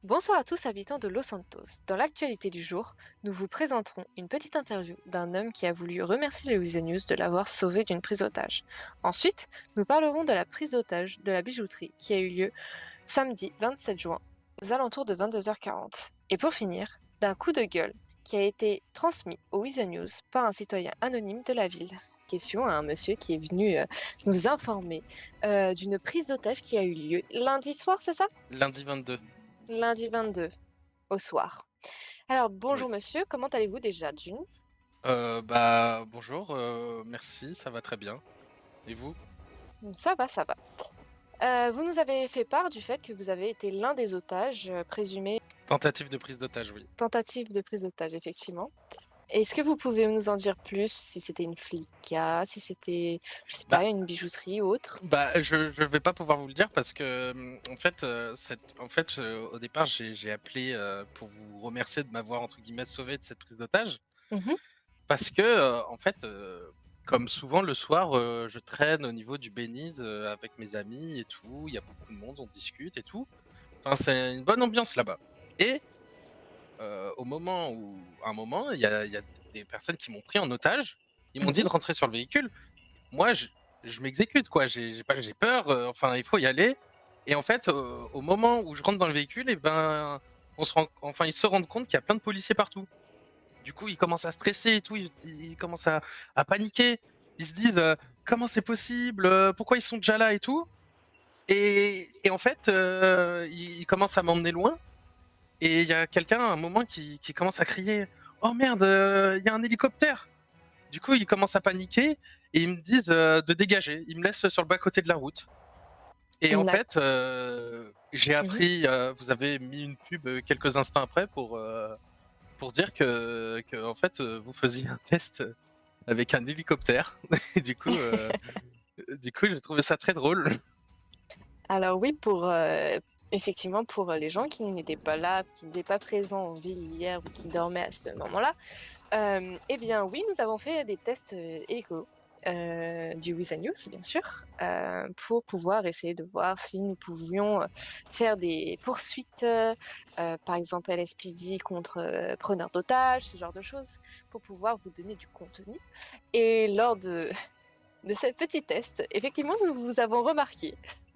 Bonsoir à tous habitants de Los Santos. Dans l'actualité du jour, nous vous présenterons une petite interview d'un homme qui a voulu remercier les Weasel News de l'avoir sauvé d'une prise d'otage. Ensuite, nous parlerons de la prise d'otage de la bijouterie qui a eu lieu samedi 27 juin aux alentours de 22h40. Et pour finir, d'un coup de gueule qui a été transmis aux Weasel News par un citoyen anonyme de la ville. Question à un monsieur qui est venu nous informer d'une prise d'otage qui a eu lieu lundi soir, c'est ça? Lundi 22. Lundi 22 au soir. Alors Oui. bonjour monsieur, comment allez-vous déjà d'une? Bonjour, merci, ça va très bien. Et vous? Ça va, ça va. Vous nous avez fait part du fait que vous avez été l'un des otages présumés, Tentative de prise d'otage, oui. tentative de prise d'otage effectivement. Est-ce que vous pouvez nous en dire plus si c'était une flicka, si c'était, je sais Bah pas, une bijouterie ou autre? je vais pas pouvoir vous le dire parce que, au départ, j'ai appelé, pour vous remercier de m'avoir entre guillemets «sauvé» de cette prise d'otage. Mhm. Parce que, comme souvent le soir, je traîne au niveau du Belize, avec mes amis et tout. Il y a beaucoup de monde, on discute et tout. Enfin, c'est une bonne ambiance là-bas. Et au moment où à un moment, il y a des personnes qui m'ont pris en otage. Ils m'ont dit Mhm. de rentrer sur le véhicule. Moi, je m'exécute quoi, j'ai peur, enfin il faut y aller et en fait, au moment où je rentre dans le véhicule et ben, ils se rendent compte qu'il y a plein de policiers partout. Du coup, ils commencent à stresser et tout, ils commencent à paniquer. Ils se disent, «Comment c'est possible? Pourquoi ils sont déjà là et tout?» Et en fait, ils commencent à m'emmener loin et il y a quelqu'un à un moment qui commence à crier: «Oh merde, il y a un hélicoptère!» Du coup, ils commencent à paniquer et ils me disent, de dégager. Ils me laissent sur le bas-côté de la route et en fait, D'accord. j'ai Mhm. appris, vous avez mis une pub, quelques instants après pour dire que en fait, vous faisiez un test, avec un hélicoptère et du coup, j'ai trouvé ça très drôle. Alors oui, pour effectivement pour les gens qui n'étaient pas là, qui n'étaient pas présents en ville hier ou qui dormaient à ce moment-là. Eh bien oui, nous avons fait des tests, échos, du Wizard News bien sûr, pour pouvoir essayer de voir si nous pouvions, faire des poursuites, par exemple LSPD contre, preneurs d'otages, ce genre de choses, pour pouvoir vous donner du contenu et lors de de ce petit test, effectivement, nous vous avons remarqué,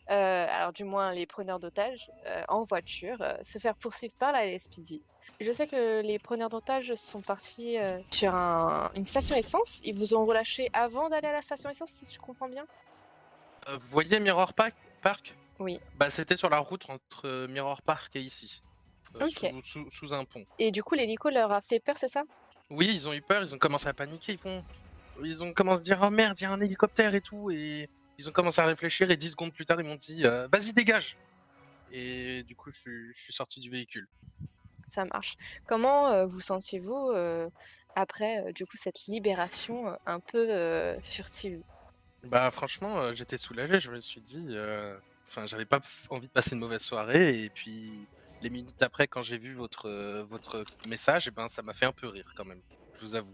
alors du moins les preneurs d'otages, en voiture, se faire poursuivre par la LSPD. Je sais que les preneurs d'otages sont partis, sur une station essence. Ils vous ont relâché avant d'aller à la station essence, si je comprends bien? Vous voyez Mirror Park? Oui. Bah, c'était sur la route entre, Mirror Park et ici, OK, sous un pont. et du coup l'hélico leur a fait peur, c'est ça? Oui, ils ont eu peur, ils ont commencé à paniquer, ils ont commencé à dire: «Oh merde, il y a un hélicoptère et tout» et ils ont commencé à réfléchir et 10 secondes plus tard, ils m'ont dit: «Vas-y dégage» et du coup, je suis sorti du véhicule. Ça marche. Comment, vous sentiez-vous, après, du coup cette libération, un peu, furtive? Bah, franchement, j'étais soulagé, je me suis dit, j'avais pas envie de passer une mauvaise soirée et puis les minutes après quand j'ai vu votre message et ben, ça m'a fait un peu rire quand même, je vous avoue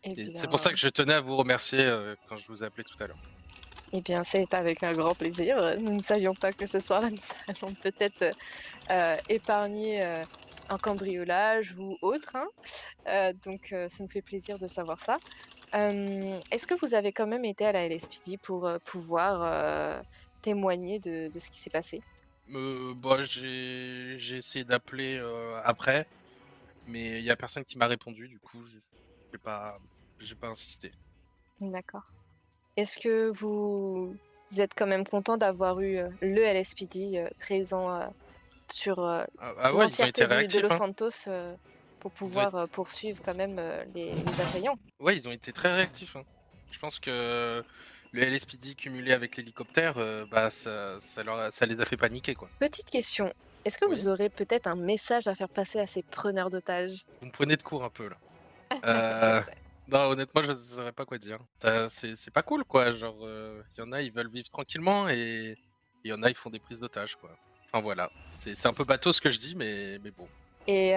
Eh et c'est pour ça bien que je tenais à vous remercier, quand je vous ai appelé tout à l'heure. Eh bien, c'est avec un grand plaisir. Nous ne savions pas que ce soir-là, nous allons peut-être, épargner, un cambriolage ou autre, hein. Ça nous fait plaisir de savoir ça. Est-ce que vous avez quand même été à la LSPD pour, pouvoir, témoigner de ce qui s'est passé? Bah, j'ai essayé d'appeler, après, mais il y a personne qui m'a répondu, du coup, j'ai pas j'ai pas insisté. D'accord. Est-ce que vous êtes quand même content d'avoir eu, le LSPD, présent, sur, Ouais, ils ont été l'entièreté du de réactifs, Los hein. Santos, pour Ils ont été pouvoir, poursuivre quand même, les assaillants? Ouais, ils ont été très réactifs, hein. Je pense que le LSPD cumulé avec l'hélicoptère, bah, ça les a fait paniquer, quoi. Petite question, est-ce que Oui? vous aurez peut-être un message à faire passer à ces preneurs d'otages? Vous me prenez de court un peu là. Je Heu, sais. non, honnêtement, je saurais pas quoi dire. Ça c'est pas cool, quoi, genre, il y en a, ils veulent vivre tranquillement et il y en a, ils font des prises d'otages, quoi. Enfin voilà, c'est un peu bateau ce que je dis, mais bon. Et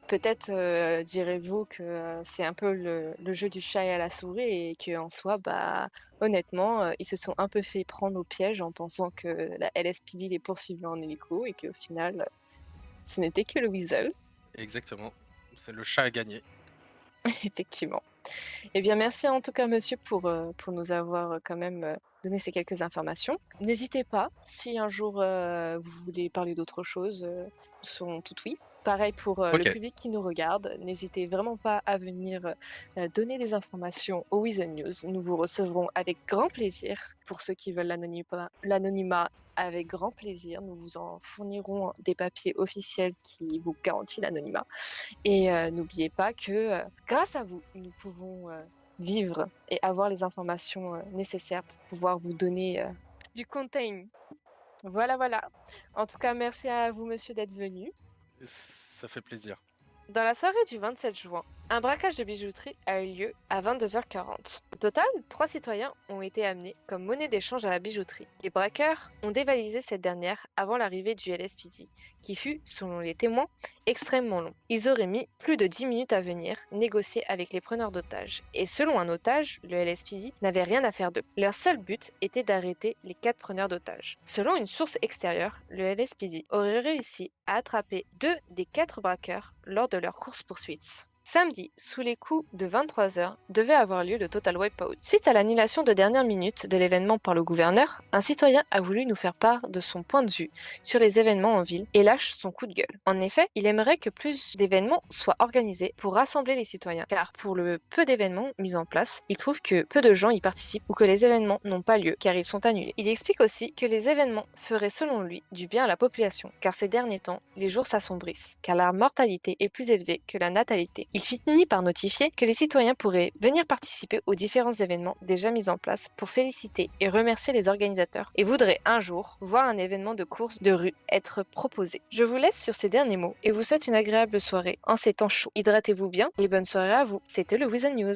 peut-être, direz-vous que, c'est un peu le jeu du chat et à la souris et qu'en soi, bah, honnêtement, ils se sont un peu fait prendre au piège en pensant que la LSPD les poursuivait en hélico et qu'au final, Ce n'était que le weasel, Exactement. C'est le chat à gagner. effectivement. Eh bien, merci en tout cas, monsieur, pour nous avoir quand même donné ces quelques informations. N'hésitez pas, si un jour vous voulez parler d'autre chose, nous serons tout oui. Pareil pour le OK. public qui nous regarde, n'hésitez vraiment pas à venir donner des informations au Weasel News. Nous vous recevrons avec grand plaisir. Pour ceux qui veulent l'anonymat, avec grand plaisir, nous vous en fournirons des papiers officiels qui vous garantissent l'anonymat. Et n'oubliez pas que grâce à vous, nous pouvons vivre et avoir les informations nécessaires pour pouvoir vous donner du contenu. Voilà, voilà. En tout cas, merci à vous, monsieur, d'être venu. Ça fait plaisir. Dans la soirée du 27 juin, un braquage de bijouterie a eu lieu à 22h40. Au total, 3 citoyens ont été amenés comme monnaie d'échange à la bijouterie. Les braqueurs ont dévalisé cette dernière avant l'arrivée du LSPD, qui fut, selon les témoins, extrêmement long. Ils auraient mis plus de 10 minutes à venir négocier avec les preneurs d'otages. Et selon un otage, le LSPD n'avait rien à faire d'eux. Leur seul but était d'arrêter les 4 preneurs d'otages. Selon une source extérieure, le LSPD aurait réussi à attraper 2 des 4 braqueurs lors de leur course-poursuite. Samedi, sous les coups de 23h, devait avoir lieu le Total Wipeout. Suite à l'annulation de dernière minute de l'événement par le gouverneur, un citoyen a voulu nous faire part de son point de vue sur les événements en ville et lâche son coup de gueule. En effet, il aimerait que plus d'événements soient organisés pour rassembler les citoyens, car pour le peu d'événements mis en place, il trouve que peu de gens y participent ou que les événements n'ont pas lieu car ils sont annulés. Il explique aussi que les événements feraient selon lui du bien à la population, car ces derniers temps, les jours s'assombrissent, car la mortalité est plus élevée que la natalité. Il finit par notifier que les citoyens pourraient venir participer aux différents événements déjà mis en place pour féliciter et remercier les organisateurs et voudraient un jour voir un événement de course de rue être proposé. Je vous laisse sur ces derniers mots et vous souhaite une agréable soirée en ces temps chauds. Hydratez-vous bien et bonne soirée à vous. C'était le Weasel News.